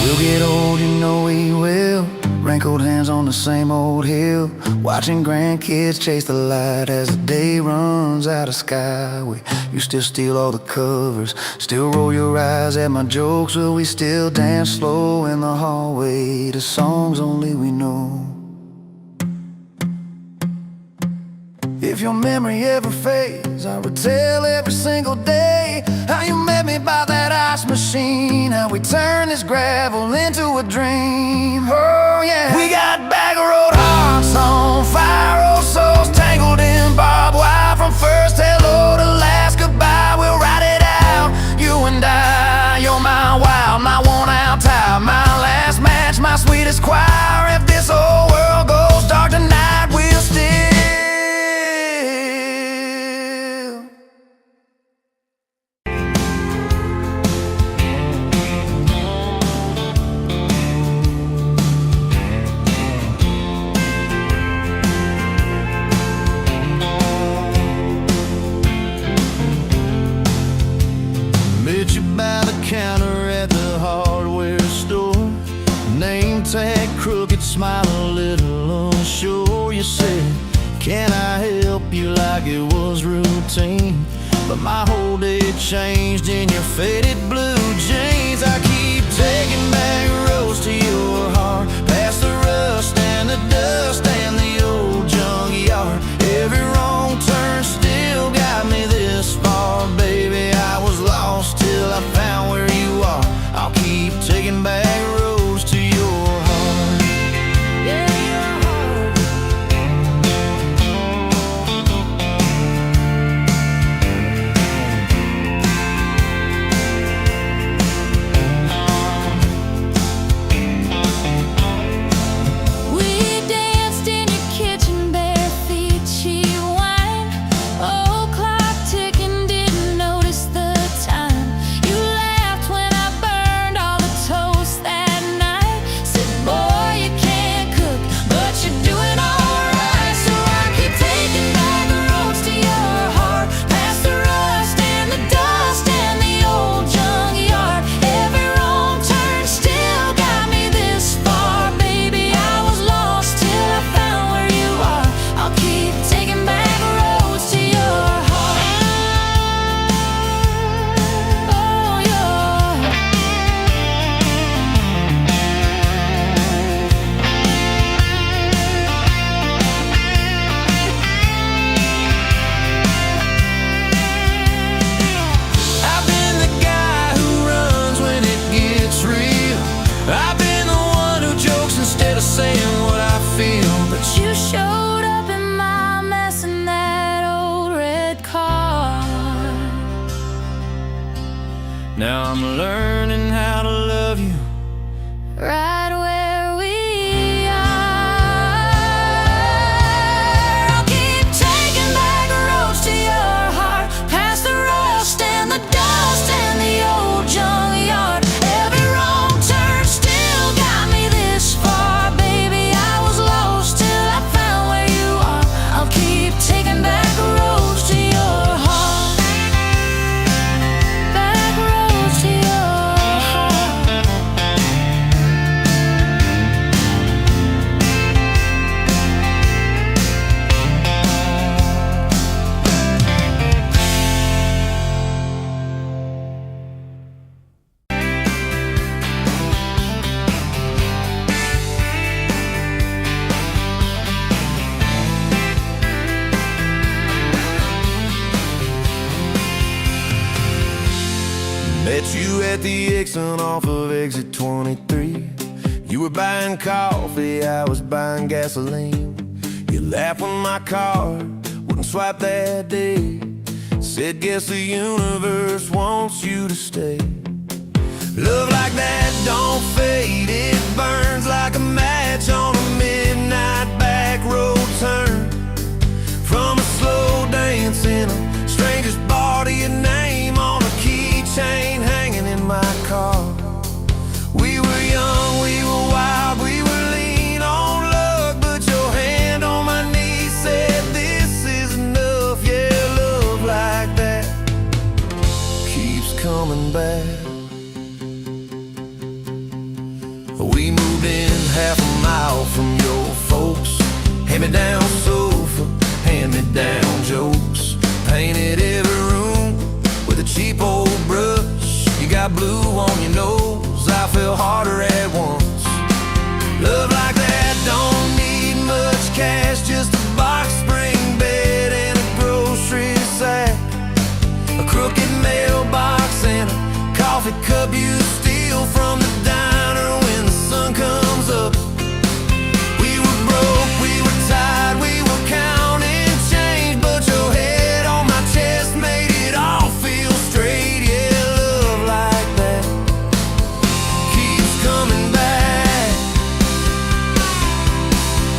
Speaker 1: We'll get old, you know we will. Wrinkled hands on the same old hill, watching grandkids chase the light as the day runs out of skyway. You still steal all the covers, still roll your eyes at my jokes. Will we still dance slow in the hallway to songs only we know? If your memory ever fades, I retell every single day how you met me by that ice machine, how we turned this gravel into a dream. Oh yeah, we got back road hearts on fire, old souls tangled in barbed wire. From first hello to last goodbye, we'll ride it out, you and I. You're my wild, my worn out tire, my last match, my sweetest choir. If this whole world goes dark tonight, we'll still
Speaker 5: by the counter at the hardware store. Name tag crooked, smile a little unsure. You said, can I help you, like it was routine? But my whole day changed in your faded blue jeans. I keep taking back roads to your heart, past the rust and the dust and the old junkyard. Every wrong turn still got me this far, baby. I was lost till I found where you are. I'll keep taking back roads to your heart. Yeah, your heart.
Speaker 3: We danced in your kitchen, bare feet, cheap wine. Old clock ticking, didn't notice the time. You laughed when I burned all the toast that night. Said, boy, you can't cook, but you're doing alright. So I keep taking back the roads to your heart, past the rust and the dust and the old junkyard. Every wrong turn still got me this far, baby. I was lost till I found where you are. I'll keep taking back roads to your heart. Oh, your
Speaker 5: I've been the guy who runs when it gets real. I've been the one who jokes instead of saying what I feel. But
Speaker 3: You showed up in my mess in that old red car.
Speaker 5: now I'm learning how to love you.
Speaker 3: Right where we are. I'll keep taking back roads to your heart, past the rust and the dust and the old junkyard. Every wrong turn still got me this far, baby. I was lost till I found where you are. I'll keep taking back roads to your heart. Back roads to your heart.
Speaker 5: Met you at the exit off of exit 23. You were buying coffee, I was buying gasoline. You laughed when my card wouldn't swipe that day. Said, guess the universe wants you to stay. Love like that don't fade, it burns like a match on a midnight back road turn. From a slow dance in a stranger's bar to your name on a keychain hanging in my car. We were young, we were wild, we were lean on luck, but your hand on my knee said this is enough. Yeah, love like that keeps coming back. We moved in half a mile from your folks. Hand-me-down sofa, hand-me-down jokes. Painted every room with a cheap old brush. You got blue on your nose, I feel harder at once. Love like that don't need much cash, just a box spring bed and a grocery sack, a crooked mailbox and a coffee cup you steal from the diner when the sun comes up. We were broke, we were tired, we were counting change, but your head on my chest made it all feel straight. Yeah, love like that keeps coming back.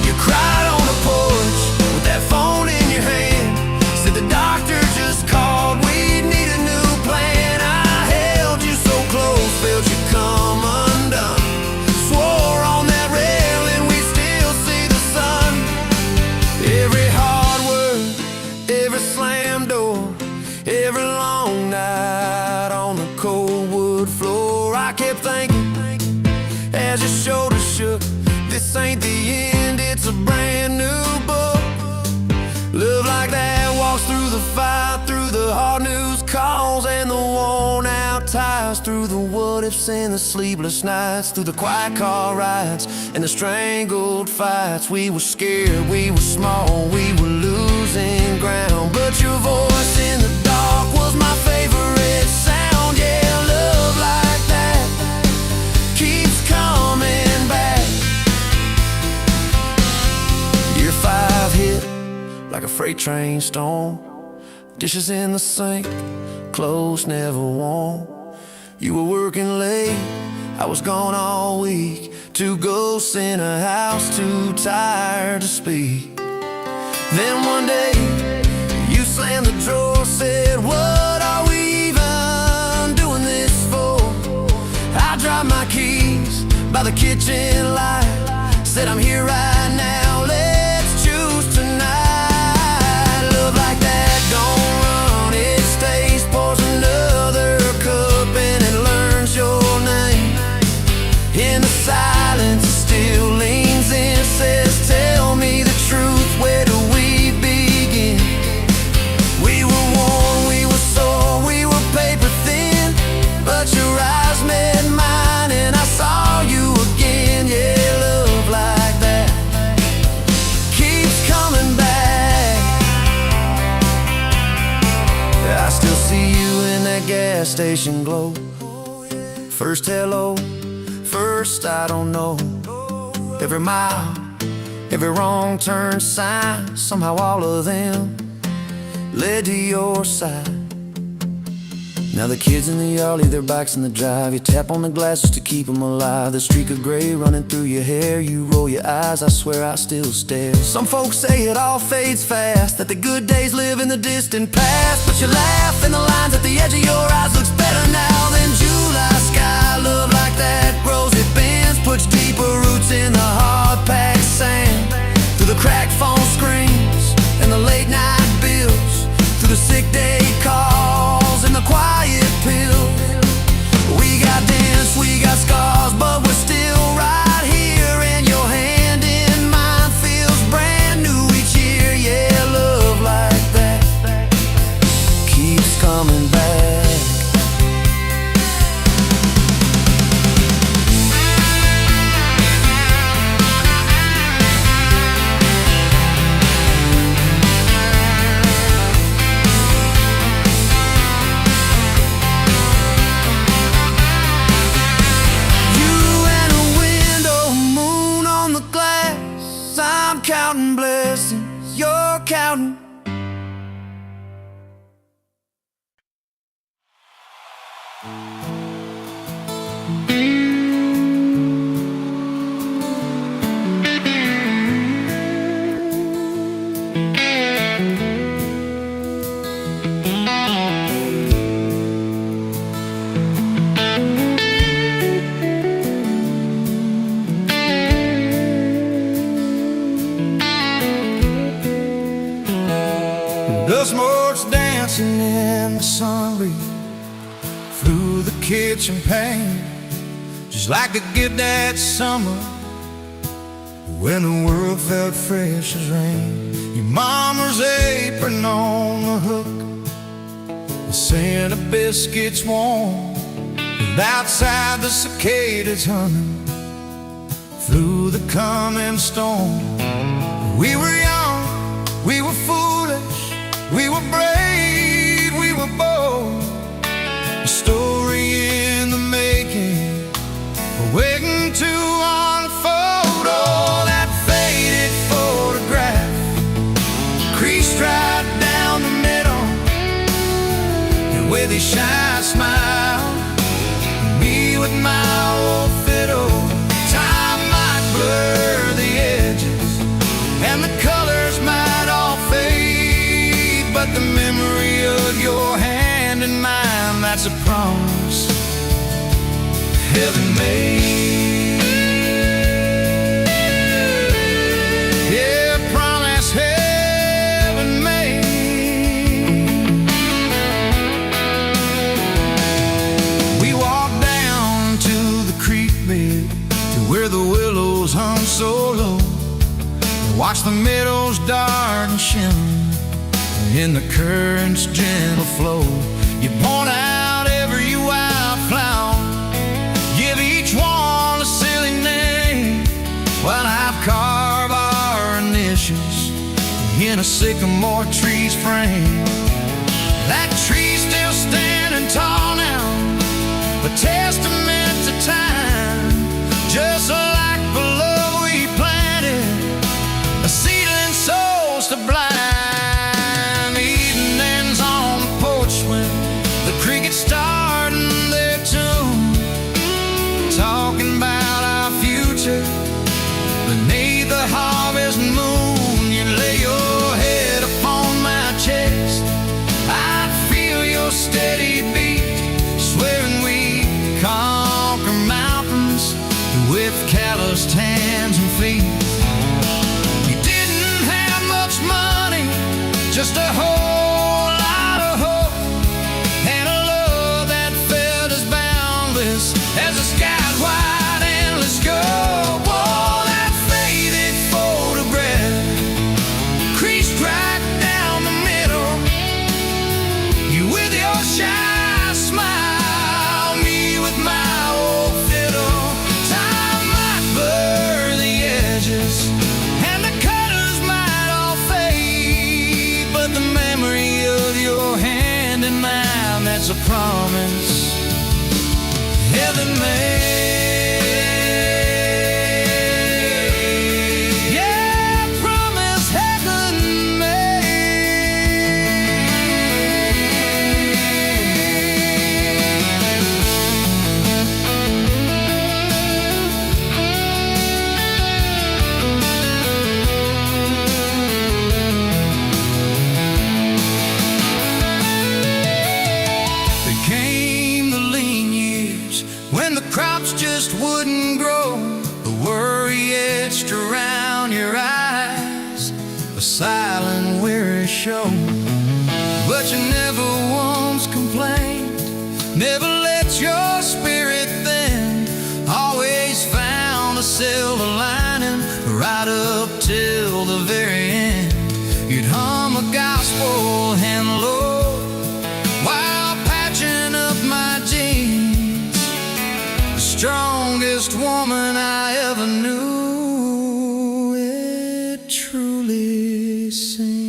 Speaker 5: You cried on the porch with that phone in your hand, said the doctor just called, we need a new plan. I held you so close, felt you come undone. Swore on that railing we still see the sun. Every hard word, every slam door, every long night on the cold wood floor. I kept thinking as your shoulders shook, this ain't the end, it's a brand new book. Love like that walks through the fight, through the hard news calls and the worn out tires, through the what ifs and the sleepless nights, through the quiet car rides and the strangled fights. We were scared, we were small, we were losing ground, but your voice in the dark was my favorite sound. Yeah, love like that keeps coming back. Year 5 hit like a freight train storm. Dishes in the sink, clothes never warm. You were working late, I was gone all week. 2 ghosts in a house, too tired to speak. Then one day, you slammed the drawer, said, what are we even doing this for? I dropped my keys by the kitchen light, said I'm here right now, let's choose tonight. Love like that don't run, it stays, pours another cup and it learns your name. In the silence it still leans in, says tell me the truth, where do we begin? We were worn, we were sore, we were paper thin, but your eyes met mine and I saw you again. Yeah, love like that keeps coming back. I still see you in that gas station glow. First hello, first I don't know. Every mile, every wrong turn sign, somehow all of them led to your side. Now the kids in the yard leave their bikes in the drive. You tap on the glasses to keep them alive. The streak of gray running through your hair. You roll your eyes, I swear I still stare. Some folks say it all fades fast, that the good days live in the distant past, but you laugh and the lines at the edge of your eyes looks better now than July sky. Love like that grows, it bends, puts deeper roots in the hard-packed sand. Through the cracked phone screens and the late night bills, through the sick day calls and the quiet pills. We got dents, we got scars, but we're still right here, and your hand in mine feels brand new each year. Yeah, love like that keeps coming back. Counting blessings, you're counting.
Speaker 4: Dust motes dancing in the sun breeze through the kitchen pane, just like the gift that summer when the world felt fresh as rain. Your mama's apron on the hook, the scent of biscuits warm, and outside the cicadas humming through the coming storm. We were young, we were foolish, we were brave, we were bold. A story in the making, waiting to unfold. Oh, that faded photograph, creased right down the middle, and with his shy smile, me with my old fiddle. Time might blur the edges, and the colors might all fade, but the memory of your hand in mine, that's a promise heaven made. Yeah, promise heaven made. We walked down to the creek bed, to where the willows hung so low, watch the meadows dark and shimmer in the current's gentle flow. You point out every wildflower, give each one a silly name, while I carve our initials in a sycamore tree's frame. That tree's still standing tall now, a testament to time, just like the love we planted, a seedling souls to blind. Evenings on the porch when the crickets starting their tune, talking about our future beneath the harvest moon. You lay your head upon my chest, I'd feel your steady beat, swearing we conquer mountains with calloused hands and feet. You didn't have much money, just a whole lot of hope, and a love that felt as boundless as the sky's wide endless scope. Oh, that faded photograph, creased right down the middle, you with your shy smile, me with my old fiddle. Time might blur the edges, and the colors might all fade, but the memory of your hand in mine, that's a promise heaven made. Yeah, promise heaven There came the lean years when the crops just wouldn't grow, the worry etched around your eyes, a silent weary show. But you never once complained, never let your spirit thin, always found a silver lining right up till the very end. You'd hum a gospel and low while patching up my jeans, the strongest woman I ever knew, it truly seemed.